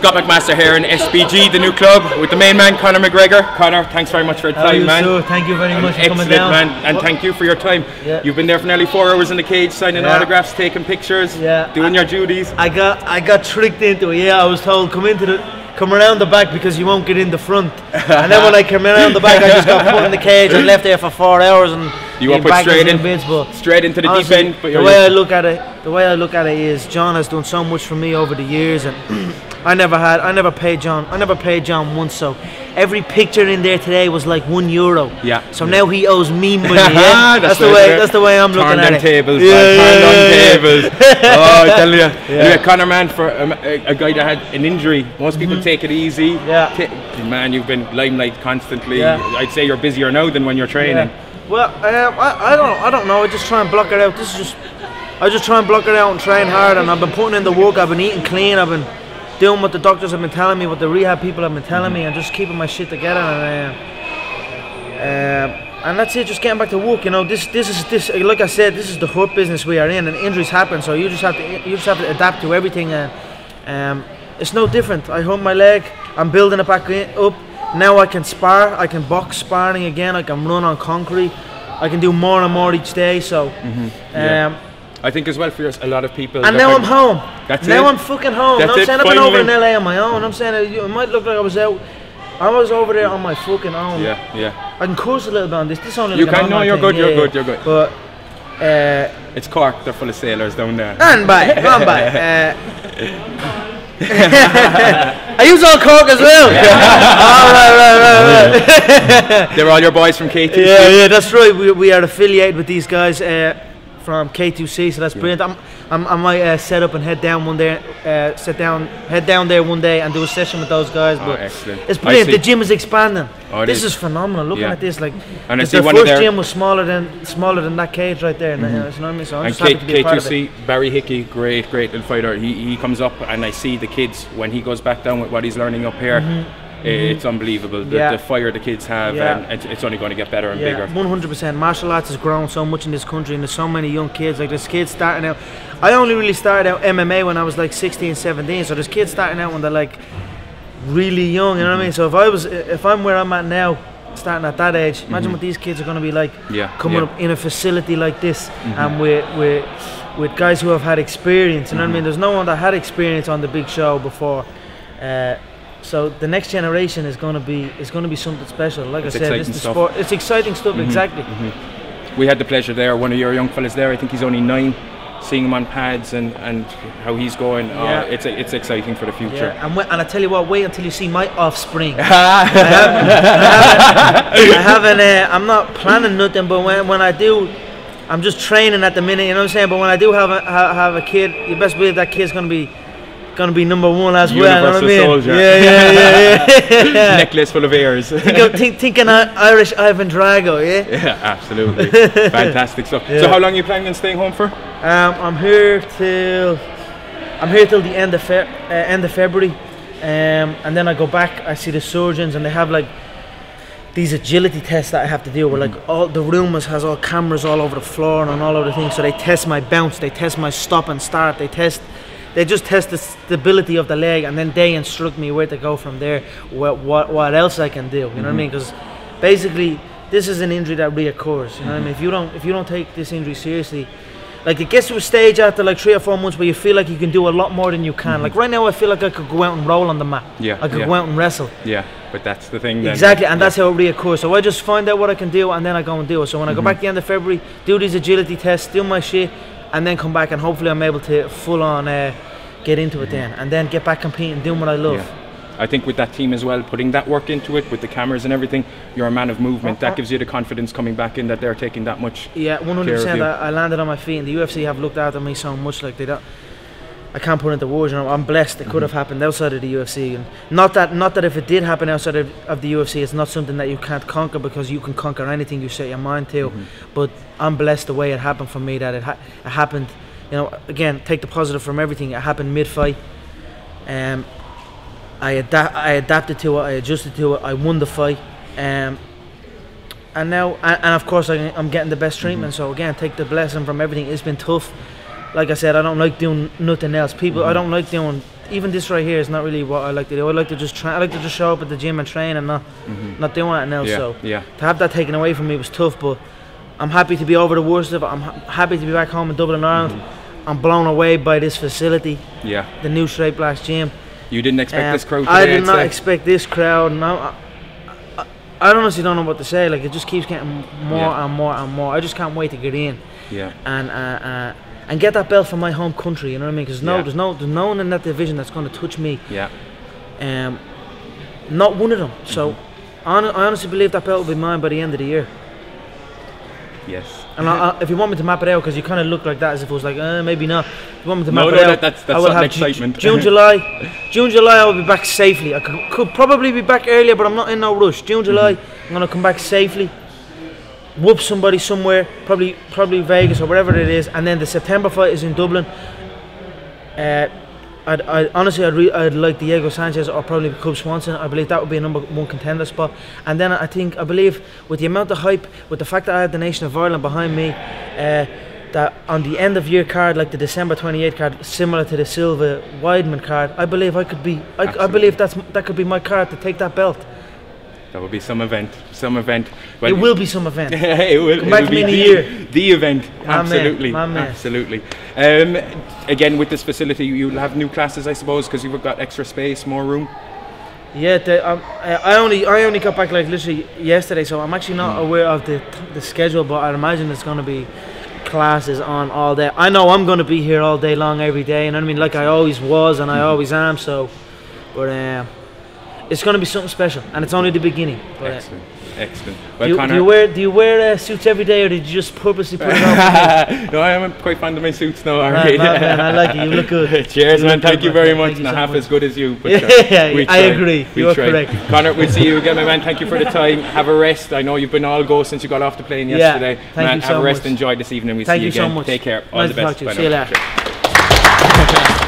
Scott McMaster here in S.b.g, the new club, with the main man, Conor McGregor. Conor, thanks very much for your time, man. So, thank you very much for coming down. Excellent, man, and thank you for your time. Yeah. You've been there for nearly 4 hours in the cage, signing autographs, taking pictures, doing your duties. I got tricked into it. Yeah, I was told come around the back because you won't get in the front. And then when I came around the back, I just got put in the cage and left there for 4 hours. And you were put straight into the deep end. But the way I look at it is John has done so much for me over the years, and I never paid John once. So every picture in there today was like €1. Yeah. So now he owes me money. Yeah? that's the way I'm looking at it. Tables, tables. Oh, I tell you. Anyway, Conor, man, for a guy that had an injury, most people take it easy. Yeah. Man, you've been limelight constantly. I'd say you're busier now than when you're training. Well, I don't know. I just try and block it out. I just try and block it out and train hard. And I've been putting in the work. I've been eating clean. I've been doing what the doctors have been telling me, what the rehab people have been telling me, and just keeping my shit together. And that's it. Just getting back to work. You know, this like I said, this is the hurt business we are in, and injuries happen. So you just have to adapt to everything. It's no different. I hurt my leg. I'm building it back up. Now I can spar. I can box sparring again. I can run on concrete. I can do more and more each day. So. I think as well for a lot of people. And now I'm home. That's now it. I'm fucking home. That's I'm saying I've been over in LA on my own. I'm saying it might look like I was out. I was over there on my fucking own. Yeah. I can curse a little bit on this. This only. You can. No, you're good. You're good. But it's Cork. They're full of sailors down there. And by. I use all Cork as well. Right. They're all your boys from K2C. Yeah, that's right. We are affiliated with these guys from K2C, so that's brilliant. I might set up and head down there one day and do a session with those guys. But excellent. It's brilliant. The gym is expanding. This is phenomenal. Looking at this, like, and the first gym was smaller than that cage right there. You know what I mean? So I'm just happy to be a part of it. Barry Hickey, great little fighter. He comes up, and I see the kids when he goes back down with what he's learning up here. It's unbelievable, the fire the kids have, and it's only going to get better and bigger. 100%. Martial arts has grown so much in this country, and there's so many young kids. Like, there's kids starting out. I only really started out MMA when I was like 16, 17. So there's kids starting out when they're like really young. You know what I mean? So if I'm where I'm at now, starting at that age, imagine what these kids are going to be like coming up in a facility like this, and with guys who have had experience. You know what I mean? There's no one that had experience on the big show before. So the next generation is going to be something special. Like I said, it's the sport. It's exciting stuff. Exactly. We had the pleasure there. One of your young fellas there. I think he's only 9. Seeing him on pads and how he's going, it's exciting for the future. And I tell you what, wait until you see my offspring. I haven't. I'm not planning nothing, but when I do, I'm just training at the minute. You know what I'm saying? But when I do have a kid, you best believe that kid's gonna be #1 as well. Universal soldier. Yeah. Necklace full of ears. Thinking Irish Ivan Drago, Yeah, absolutely. Fantastic stuff. So how long are you planning on staying home for? I'm here till the end of February, and then I go back. I see the surgeons, and they have like these agility tests that I have to do. Where like all the room has all cameras all over the floor and on all over the things. So they test my bounce, they test my stop and start, They just test the stability of the leg, and then they instruct me where to go from there, what else I can do. You know what I mean? Because basically, this is an injury that reoccurs. You know what I mean? If you don't take this injury seriously, like, it gets to a stage after like 3 or 4 months where you feel like you can do a lot more than you can. Like right now, I feel like I could go out and roll on the mat. I could go out and wrestle. But that's the thing. Exactly, and that's how it reoccurs. So I just find out what I can do, and then I go and do it. So when I go back at the end of February, do these agility tests, do my shit, and then come back, and hopefully I'm able to full on get into it then, and then get back competing, doing what I love. I think with that team as well, putting that work into it with the cameras and everything, you're a man of movement. That gives you the confidence coming back in that they're taking that much. 100%. I landed on my feet, and the UFC have looked after me so much. Like, they don't. I can't put it into words. You know, I'm blessed. It could have happened outside of the UFC, and not that if it did happen outside of the UFC, it's not something that you can't conquer, because you can conquer anything you set your mind to. But I'm blessed the way it happened for me. That it happened. You know, again, take the positive from everything. It happened mid-fight. I adapted to it. I adjusted to it. I won the fight. And now, and of course, I'm getting the best treatment. So again, take the blessing from everything. It's been tough. Like I said, I don't like doing nothing else. I don't like doing even this right here is not really what I like to do. I like to just train. I like to just show up at the gym and train and not doing that now. Yeah, so yeah. to have that taken away from me was tough, but I'm happy to be over the worst of it. I'm happy to be back home in Dublin, Ireland. I'm blown away by this facility. Yeah. The new Straight Blast gym. You didn't expect this crowd today, I did not expect this crowd. No, I honestly don't know what to say. Like, it just keeps getting more and more and more. I just can't wait to get in. Yeah. And get that belt from my home country. You know what I mean? Because there's no one in that division that's going to touch me. Yeah. Not one of them. So I honestly believe that belt will be mine by the end of the year. Yes. And if you want me to map it out, because you kind of look like that as if it was like, maybe not. If you want me to map it out, that's I will have excitement. June, July. I will be back safely. I could probably be back earlier, but I'm not in no rush. June, July, I'm going to come back safely. Whoop somebody somewhere, probably Vegas or wherever it is, and then the September fight is in Dublin. I'd like Diego Sanchez or probably Cub Swanson. I believe that would be a #1 contender spot. And then I believe with the amount of hype, with the fact that I had the Nation of Ireland behind me, that on the end of year card, like the December 28th card, similar to the Silva Weidman card, I believe I believe that could be my card to take that belt. That will be some event. Well, it will be some event. It will. Come back to me in a year. The event. Absolutely. My man. Absolutely. Again, with this facility, you'll have new classes, I suppose, because you've got extra space, more room. Yeah, I only got back like literally yesterday, so I'm actually not aware of the schedule, but I imagine it's going to be classes on all day. I know I'm going to be here all day long, every day, you know what I mean? Like I always was, and I always am. So, but it's going to be something special, and it's only the beginning. But, Excellent. Well, Conor, do you wear suits every day, or did you just purposely put it on? No, I am quite fond of my suits now. Man, I like it. You look good. Cheers, man. Thank you very much. Not half as good as you, but I agree. You're correct. Conor, we'll see you again, my man. Thank you for the time. Have a rest. I know you've been all go since you got off the plane yesterday. Thank you so have a rest. Much. Enjoy this evening. We'll Thank see you again. So much. Take care. All nice the best. To talk to you. See you later.